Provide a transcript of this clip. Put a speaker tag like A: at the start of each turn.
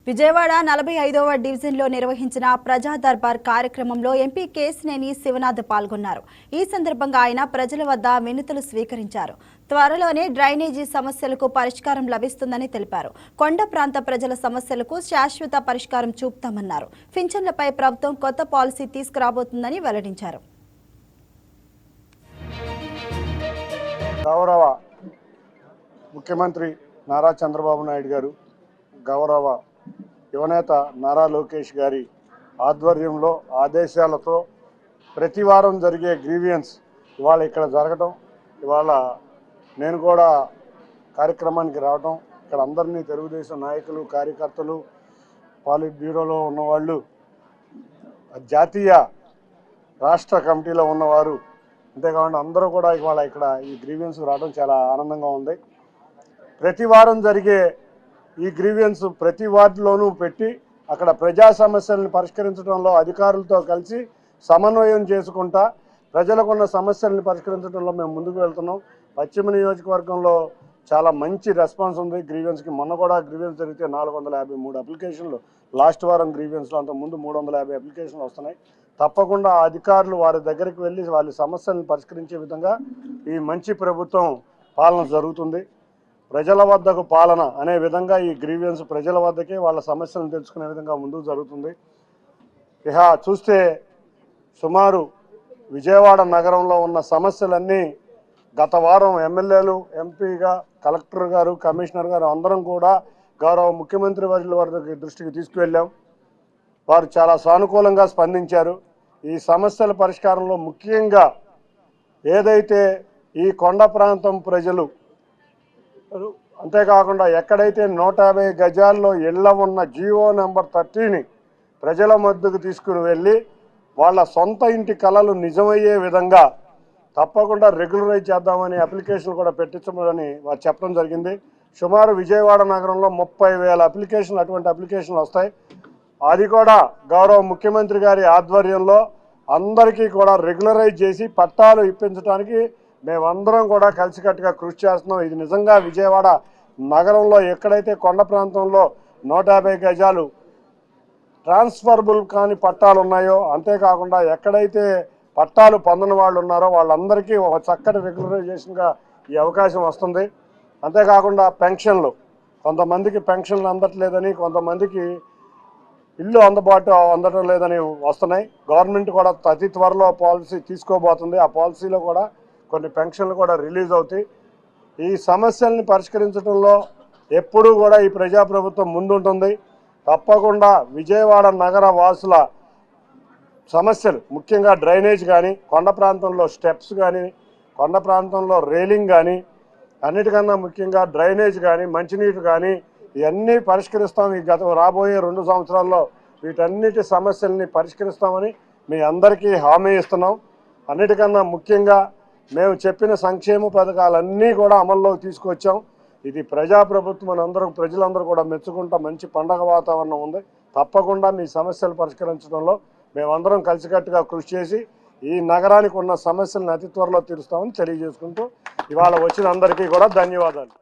A: విజయవాడ 45వ డివిజన్లో నిర్వహించిన ప్రజా దర్బార్ కార్యక్రమంలో ఎంపీ కేశినేని శివనాథ్ పాల్గొన్నారు. ఈ సందర్భంగా ఆయన ప్రజల వద్ద వినతులు స్వీకరించారు. త్వరలోనే డ్రైనేజీ సమస్యలకు పరిష్కారం లభిస్తుందని తెలిపారు. కొండ ప్రాంత ప్రజల సమస్యలకు శాశ్వత పరిష్కారం చూపుతామన్నారు. పింఛన్లపై ప్రభుత్వం కొత్త పాలసీ తీసుకురాబోతుందని వెల్లడించారు.
B: గౌరవ ముఖ్యమంత్రి నారా చంద్రబాబు నాయుడు గారు, గౌరవ యువనేత నారా లోకేష్ గారి ఆధ్వర్యంలో ఆదేశాలతో ప్రతి వారం జరిగే గ్రీవియన్స్ ఇవాళ ఇక్కడ జరగటం, ఇవాళ నేను కూడా కార్యక్రమానికి రావటం, ఇక్కడ అందరినీ తెలుగుదేశం నాయకులు, కార్యకర్తలు, పాలిట్ బ్యూరోలో ఉన్నవాళ్ళు, జాతీయ రాష్ట్ర కమిటీలో ఉన్నవారు, అంతేకాకుండా అందరూ కూడా ఇవాళ ఇక్కడ ఈ గ్రీవియన్స్ రావడం చాలా ఆనందంగా ఉంది. ప్రతి వారం జరిగే ఈ గ్రీవియన్స్ ప్రతి వార్డులోనూ పెట్టి అక్కడ ప్రజా సమస్యలను పరిష్కరించడంలో అధికారులతో కలిసి సమన్వయం చేసుకుంటా ప్రజలకున్న సమస్యలను పరిష్కరించడంలో మేము ముందుకు వెళ్తున్నాం. పశ్చిమ నియోజకవర్గంలో చాలా మంచి రెస్పాన్స్ ఉంది గ్రీవియన్స్కి. మొన్న కూడా గ్రీవియన్స్ జరిగితే 453 అప్లికేషన్లు, లాస్ట్ వారం గ్రీవియన్స్లో అంతకుముందు 350 అప్లికేషన్లు వస్తున్నాయి. తప్పకుండా అధికారులు వారి దగ్గరికి వెళ్ళి వాళ్ళ సమస్యలను పరిష్కరించే విధంగా ఈ మంచి ప్రభుత్వం పాలన జరుగుతుంది. ప్రజల వద్దకు పాలన అనే విధంగా ఈ గ్రీవియన్స్ ప్రజల వద్దకే వాళ్ళ సమస్యలను తెలుసుకునే విధంగా ముందుకు జరుగుతుంది. ఇక చూస్తే సుమారు విజయవాడ నగరంలో ఉన్న సమస్యలన్నీ గత వారం ఎమ్మెల్యేలు, ఎంపీగా, కలెక్టర్ గారు, కమిషనర్ గారు అందరం కూడా గౌరవ ముఖ్యమంత్రి వారి దృష్టికి తీసుకువెళ్ళాం. వారు చాలా సానుకూలంగా స్పందించారు. ఈ సమస్యల పరిష్కారంలో ముఖ్యంగా ఏదైతే ఈ కొండ ప్రాంతం ప్రజలు, అంతేకాకుండా ఎక్కడైతే 150 గజాల్లో ఇళ్ల ఉన్న జీవో నెంబర్ 30ని ప్రజల మధ్యకు తీసుకుని వెళ్ళి వాళ్ళ సొంత ఇంటి కలలు నిజమయ్యే విధంగా తప్పకుండా రెగ్యులరైజ్ చేద్దామని అప్లికేషన్ కూడా పెట్టించమని వారు చెప్పడం జరిగింది. సుమారు విజయవాడ నగరంలో 30,000 అప్లికేషన్లు, అటువంటి అప్లికేషన్లు వస్తాయి. అది కూడా గౌరవ ముఖ్యమంత్రి గారి ఆధ్వర్యంలో అందరికీ కూడా రెగ్యులరైజ్ చేసి పట్టాలు ఇప్పించడానికి మేమందరం కూడా కలిసికట్టుగా కృషి చేస్తున్నాం. ఇది నిజంగా విజయవాడ నగరంలో ఎక్కడైతే కొండ ప్రాంతంలో 150 గజాలు ట్రాన్స్ఫరబుల్ కాని పట్టాలు ఉన్నాయో, అంతేకాకుండా ఎక్కడైతే పట్టాలు పొందని వాళ్ళు ఉన్నారో వాళ్ళందరికీ ఒక చక్కటి రెగ్యులరైజేషన్గా ఈ అవకాశం వస్తుంది. అంతేకాకుండా పెన్షన్లు, కొంతమందికి పెన్షన్లు అందట్లేదని, కొంతమందికి ఇల్లు అందటం లేదని వస్తున్నాయి. గవర్నమెంట్ కూడా అతి త్వరలో పాలసీ తీసుకోబోతుంది. ఆ పాలసీలో కూడా కొన్ని పెన్షన్లు కూడా రిలీజ్ అవుతాయి. ఈ సమస్యల్ని పరిష్కరించడంలో ఎప్పుడూ కూడా ఈ ప్రజాప్రభుత్వం ముందుంటుంది. తప్పకుండా విజయవాడ నగర వాసుల సమస్యలు, ముఖ్యంగా డ్రైనేజ్ కానీ, కొండ ప్రాంతంలో స్టెప్స్ కానీ, కొండ ప్రాంతంలో రైలింగ్ కానీ, అన్నిటికన్నా ముఖ్యంగా డ్రైనేజ్ కానీ, మంచినీరు కానీ, ఇవన్నీ పరిష్కరిస్తాం. ఈ రాబోయే 2 సంవత్సరాల్లో వీటన్నిటి సమస్యల్ని పరిష్కరిస్తామని మీ అందరికీ హామీ ఇస్తున్నాం. అన్నిటికన్నా ముఖ్యంగా మేము చెప్పిన సంక్షేమ పథకాలన్నీ కూడా అమల్లోకి తీసుకొచ్చాం. ఇది ప్రజాప్రభుత్వం, ప్రజలందరూ కూడా మెచ్చుకుంటా మంచి పండగ వాతావరణం ఉంది. తప్పకుండా మీ సమస్యలు పరిష్కరించడంలో మేమందరం కలిసికట్టుగా కృషి చేసి ఈ నగరానికి ఉన్న సమస్యలను అతి త్వరలో తీరుస్తామని తెలియజేసుకుంటూ ఇవాళ వచ్చిన అందరికీ కూడా ధన్యవాదాలు.